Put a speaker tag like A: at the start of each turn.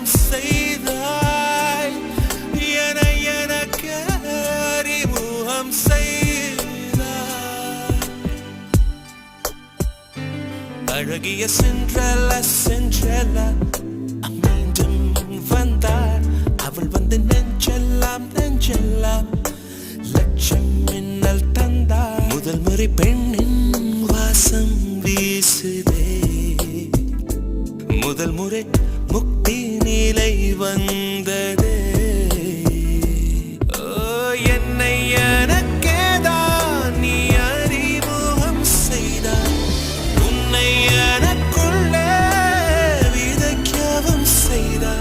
A: அறிமுகம் செய்தாய் எனக்கு அறிமுகம் செய்தாய் அழகிய சென்றல மீண்டும் வந்தார் அவள் வந்து நெஞ்செல்லாம் லட்சம் மின்னல் தந்தார் முதல் முறை பெண்ணின் வாசம் வீசுதே முதல் முறை